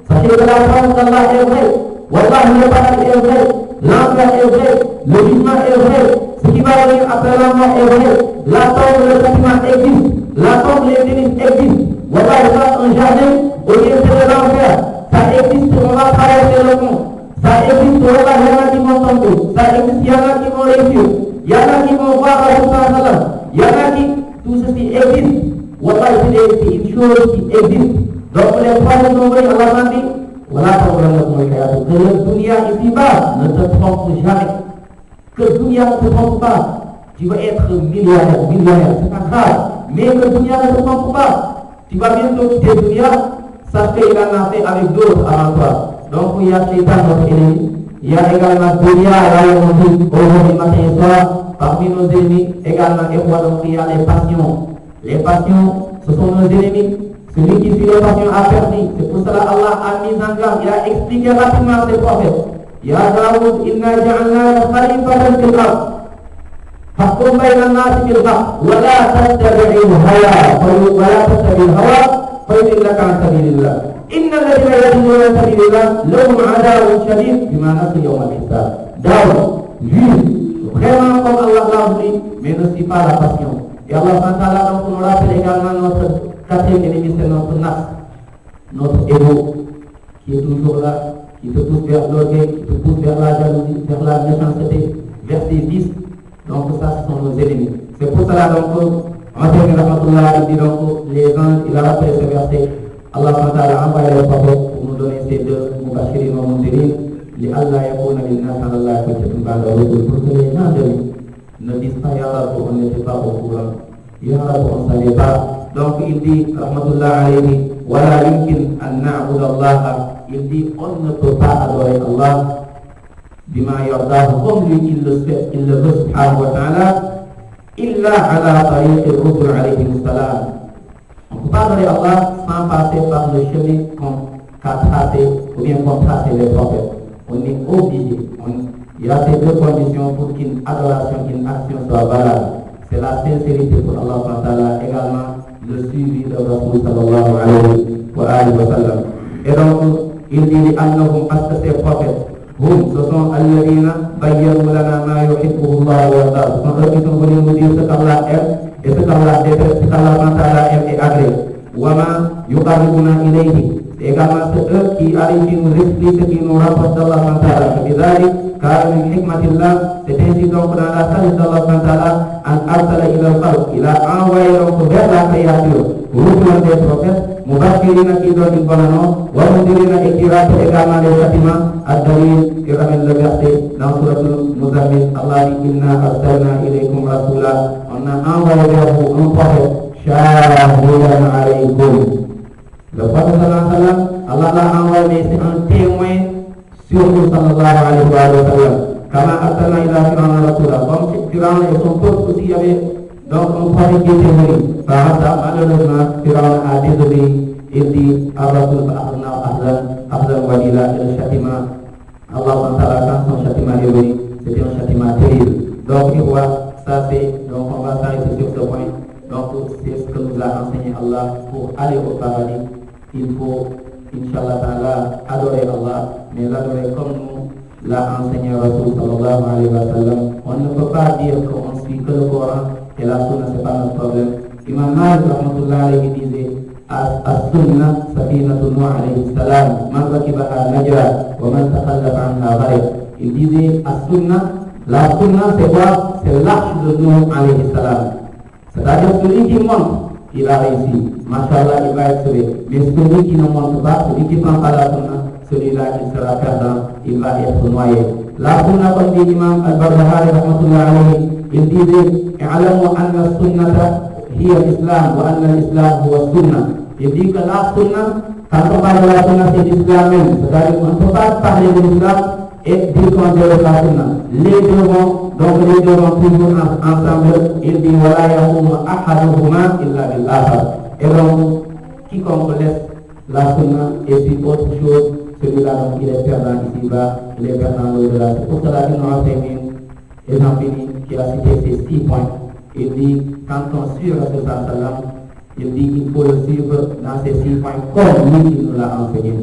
Sachez que la parole d'Allah est vraie. Wallahi le paradis est vrai, l'enfer est vrai, le jugement est vrai, ce qui va venir après la mort est vrai, la tombe, le châtiment existe, la tombe, les délices existent. Voilà, il y a un jardin au lieu de l'enfer. Ça existe, on va traverser le pont. Ça existe, voilà, il y en a qui vont tomber. Ça existe, il y en a qui vont réussir. Il y en a qui vont voir Allah. Il y en a qui, tout ceci existe. Voilà, c'est une chose qui existe. Donc les trois sont vrais, Allah m'a dit, voilà, que le dunya ici-bas ne te trompe jamais. Que le dunya ne te trompe pas. Tu vas être millionnaire, c'est pas grave. Mais que le dunya ne te trompe pas. Tu vas bientôt quitter le dunya, ça fait il en a fait avec d'autres avant toi. Donc il y a Shaitan, notre ennemi. Il y a également dunya, aujourd'hui, matin et soir, parmi nos ennemis, également, donc il y a les passions. Les passions, ce sont nos ennemis. Celui qui suit les passions a perdu. C'est pour cela Allah a mis en garde. Il a expliqué rapidement à ses prophètes. Ya Daoud, inna ja'alnaka khalifatan fil ard. Fahkum bayna an-nasi bil haqq wa la tattabi'il hawa wa la tattabi'il hawa fayudillaka an sabilillah. Innal ladhina yadilluna an sabilillah lahum 'adabun shadid bima nasu yawm al-hisab. Daoud, juge vraiment comme Allah l'a voulu, mais ne suit pas la passion. Et Allah donc nous rappelle également notre quatrième ennemi, c'est notre nafs, notre ego, qui est toujours là, qui te pousse vers l'orgueil, qui te pousse vers la jalousie, vers la méchanceté, vers ses vices. Donc ça, ce sont nos ennemis. C'est pour cela donc, en termes de il dit donc, les anges, il a rappelé ce verset, Allah a envoyé le prophète pour nous donner ces deux Moubashirin wa Mundirin, li Allah yakuna lin-nas 'ala Allah hujjatun ba'da ar-rusul, pour que les gens ne disent pas Ya Rabbi, on n'était pas au courant, Ya Rabbi, on ne savait pas. Donc il dit, rahmatullah alayhi, wala yumkin an na'bud Allah. Il dit, on ne peut pas adorer Allah bima yardahu, comme lui il le fait, il le veut subhanahu wa ta'ala, illa ala tariq ar-rusul alayhi salam. On ne peut pas adorer Allah sans passer par le chemin qu'a tracé ou bien qu'ont tracé les prophètes. On est obligé. Il y a ces deux conditions pour qu'une adoration, qu'une action soit valable. C'est la sincérité pour Allah subhanahu wa ta'ala, également le suivi de Rasul sallallahu alayhi wa sallam. Et donc, il dit annahum parce que ces prophètes, ce sont alladhina bayyanu lana ma yuhibbu Allah wa yarda. Ce sont eux qui sont venus nous dire ce qu'Allah aime et ce qu'Allah déteste, ce qu'Allah aime et agrée. Wa ma yuqarribuna ilayhi. C'est également eux qui arrivent qui nous expliquent ce qui nous rapporte d'Allah subhanahu wa ta'ala. car min hikmatillah, c'est ainsi donc dans la sagesse d'Allah subhanahu wa ta'ala, an arsala ila al-khalq, il a envoyé donc vers la créature, rusulan des prophètes, mubashirina qui donne une bonne annonce, wa mundirina et qui rappelle également les châtiments, ad-dalil, qui ramène le verset dans suratul Muzammil, Allah dit inna arsalna ilaykum rasula, on a envoyé vers vous un prophète, shahidan alaykum. Le prophète sallallahu alayhi wa sallam, Allah l'a envoyé, c'est un témoin sur nous sallallahu alayhi wa sallam. Kama arsalna ila Fir'auna rasula, comme Fir'auna et son peuple aussi, il y avait donc un prophète qui était venu. Par ça, malheureusement, Fir'auna a désobéi, il dit ar-rasul fa'akhadna akhdan wadila, et le châtiment, Allah subhanahu wa ta'ala, quand son châtiment est venu, c'était un châtiment terrible. Donc il voit, ça c'est, donc on va s'arrêter sur ce point. Donc aller au paradis, il faut, Inch'Allah Ta'ala, adorer Allah, mais l'adorer comme nous l'a enseigné Rasul sallallahu alayhi wa sallam. On ne peut pas dire qu'on suit que le Coran et la Sunna, c'est pas notre problème. Imam Malik rahmatullah alayhi disait as-Sunnah safinatu Nuh alayhi salam, man rakibaha naja wa man takhallafa anha gharib. Il disait as-Sunnah, la Sunna c'est quoi? C'est l'arche de Nuh alayhi salam. C'est-à-dire celui qui monte, il a réussi. Masha'Allah, il va être sauvé. Mais celui qui ne monte pas, celui qui ne prend pas la Sunna, celui-là il sera perdant, il va être noyé. La Sunna, comme dit l'imam al-Barbahari rahmatullah alayhi, il disait i'lamu anna sunnata hiya l'islam wa anna l'islam huwa sunna. Il dit que la Sunna, quand on parle de la Sunna, c'est l'islam même. C'est-à-dire qu'on ne peut pas parler de l'islam et dire qu'on est la Sunna. Les deux vont toujours ensemble. Il dit wala yaqumu ahaduhuma illa bil akhar. Et donc, quiconque laisse la Sunna et suit autre chose, celui-là donc il est perdant ici-bas, il est perdant au-delà. C'est pour cela qu'il nous enseigne, et j'en finis, qui a cité ces 6 points. Il dit, quand on suit Rasul sallallahu alayhi wa sallam, il dit qu'il faut le suivre dans ces 6 points comme lui qui nous l'a enseigné.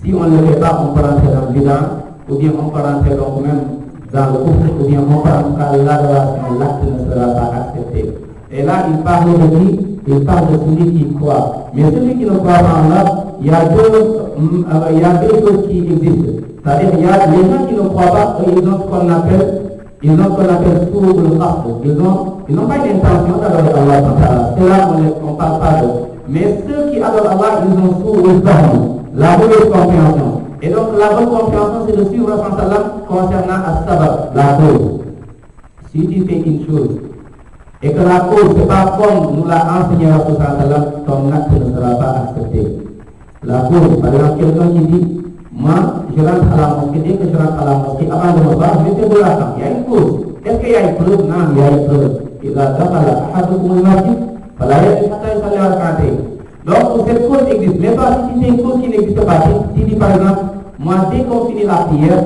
Si on ne le fait pas, on peut rentrer dans le bid'ah, ou bien on peut rentrer donc même dans le kufr, ou bien on peut rentrer l'adoration, l'acte ne sera pas accepté. Et là, il parle de qui? Il parle de celui qui croit. Mais celui qui ne croit pas en Allah, il y a deux choses qui existent. C'est-à-dire qu'il y a les gens qui ne croient pas, ils ont ce qu'on appelle sourd le qasd. Ils n'ont pas une intention d'adorer Allah. C'est là on ne parle pas d'eux. Mais ceux qui adorent Allah, ils ont sourd le fahm, la mauvaise compréhension. Et donc la bonne compréhension, c'est de suivre Rasul sallam concernant as-sabab, la cause. Si tu fais une chose, et que la cause, c'est pas comme nous l'a enseigné Rasul sallam, ton acte ne sera pas accepté. La cause, par exemple, quelqu'un qui dit, moi, je rentre à la mosquée, dès que je rentre à la mosquée, avant de me battre, je vais faire de l'argent. Il y a une cause. Est-ce qu'il y a une preuve? Non, il y a une preuve. Il a d'abord la hadoum al-masjid, voilà, il y a une hadoum. Donc, cette cause existe. Mais pas si c'est une cause qui n'existe pas. Si tu dis par exemple, moi, dès qu'on finit la prière,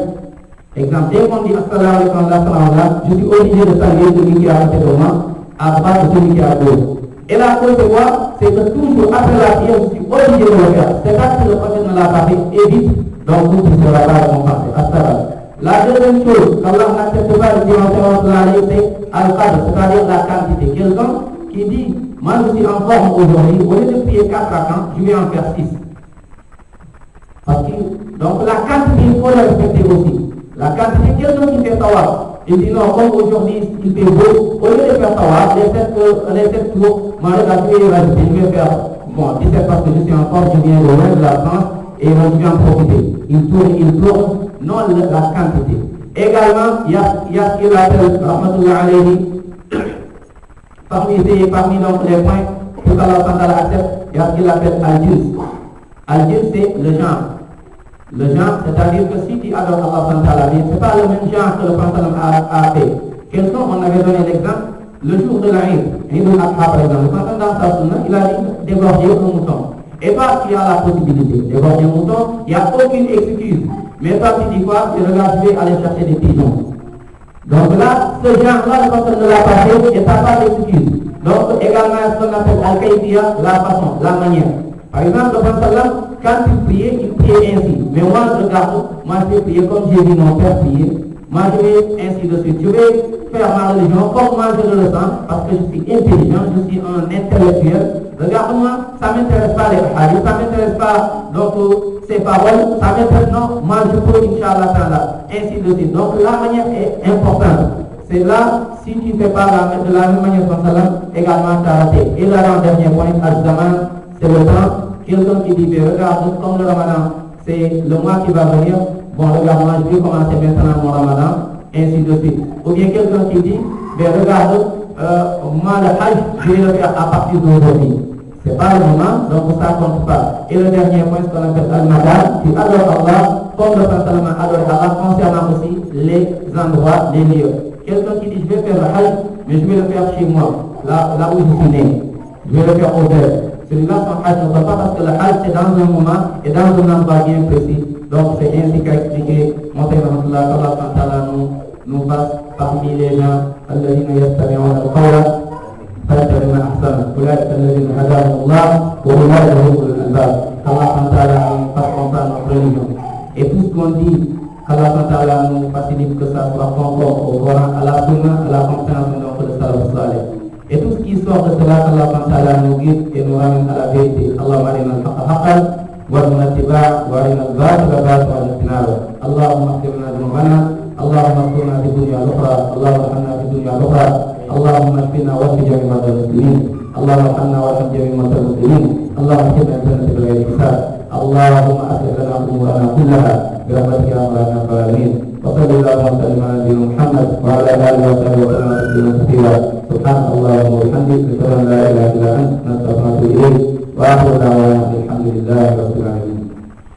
exemple, dès qu'on dit assalamu alaykum wa rahmatullah, je suis obligé de saluer celui qui est à côté de moi, à droite de celui qui est à gauche. Et la cause c'est quoi? C'est que toujours après la prière, je suis obligé de le faire. C'est pas que le prophète ne l'a pas fait, évite, donc vous ne serez pas récompensé. La deuxième chose, qu'Allah n'accepte pas le dimanche de la c'est al-qadr, c'est-à-dire la quantité. Quelqu'un qui dit, moi je suis en forme aujourd'hui, au lieu de prier 4 rakats, je vais en faire 6. Parce que, donc la quantité, il faut la respecter aussi. La quantité, quelqu'un qui fait tawaf, il dit non, comme aujourd'hui il fait beau, au lieu de faire tawaf, les 7 jours, moi je vais rajouter, je vais faire, bon, 17 parce que je suis en forme, je viens de loin de la France, et je vais en profiter. Il tourne, non la quantité. Également, il y a ce qu'il appelle, rahmatullah alayhi, parmi donc les points que Allah accepte, il y a ce qu'il appelle al-jins. Al-jins, c'est le genre. Le genre, c'est-à-dire que si tu adores Allah, ce n'est pas le même genre que le Prophète a fait. Quelqu'un, on avait donné l'exemple, le jour de la Eid al-Adha par exemple, le Prophète dans sa sunna, il a dit d'égorger un mouton. Et parce qu'il y a la possibilité d'égorger un mouton, il n'y a aucune excuse. Mais toi tu dis quoi? Tu regardes, je vais aller chercher des pigeons. Donc là, ce genre-là, le Prophète ne l'a pas fait et ça n'a pas d'excuse. Donc également, ce qu'on appelle al-kayfiyya, la façon, la manière. Par exemple, le Prophète, quand il priait ainsi. Mais moi, je regarde, moi je vais prier comme j'ai vu mon père prier. Moi je vais ainsi de suite. Je vais faire ma religion comme moi je le ressens, parce que je suis intelligent, je suis un intellectuel. Regarde-moi, ça ne m'intéresse pas les hadiths, ça ne m'intéresse pas donc ces paroles, ça m'intéresse non, moi je peux, Inch'Allah, ainsi de suite. Donc la manière est importante. C'est là, si tu ne fais pas de la même manière que ça, également tu as raté. Et là, le dernier point, Al-Zaman, c'est le temps. Quelqu'un qui dit, regarde, comme le Ramadan, c'est le mois qui va venir, bon, regarde, moi je vais commencer maintenant mon Ramadan, ainsi de suite. Ou bien quelqu'un qui dit, regarde, moi le Hajj, je vais le faire à partir d'aujourd'hui. C'est pas le moment, donc ça compte pas. Et le dernier point, ce qu'on appelle Al-Madad, tu adores Allah, comme le Prophète adore Allah, concernant aussi les endroits, les lieux. Quelqu'un qui dit, je vais faire le Hajj, mais je vais le faire chez moi, là où je suis né. Je vais le faire au Bel. Celui-là, son Hajj ne va pas parce que le Hajj c'est dans un moment et dans un endroit bien précis. Donc c'est ainsi qu'a expliqué Montaigne qu'Allah nous fasse parmi les gens الذين يستمعون القول فيتبعون أحسنه أولئك الذين هداهم الله وأولئك هم أولو الألباب. Allah SWT nous fasse comprendre notre religion. Et tout ce qu'on dit, qu'Allah SWT nous facilite que ça soit conforme au Coran, à la Sunna, à la compréhension de notre salaf salih. Et tout ce qui sort de cela, qu'Allah SWT nous guide et nous ramène à la vérité. Allahumma arina al-haqqa haqqan warzuqna ittiba'a wa arina al-batila batilan warzuqna ijtinaba. Allahumma ighfir lana dhunubana, Allahumma ighfirna fid dunya wal ukhra, Allahumma arhamna fid dunya wal ukhra, Allahumma ishfina washfi jami'a marda al-muslimin, Allahumma arhamna warham jami'a marda al-muslimin, Allahumma ihdina jannata bighayri hisab, Allahumma aslih lana umurana kullaha برحمتك يا ارحم الراحمين. وصلى الله وسلم على نبينا محمد وعلى اله وصحبه وسلم تسليما كثيرا. سبحانك اللهم وبحمدك، نشهد ان لا اله الا انت، نستغفرك اليك، واخر دعوانا الحمد لله رب العالمين.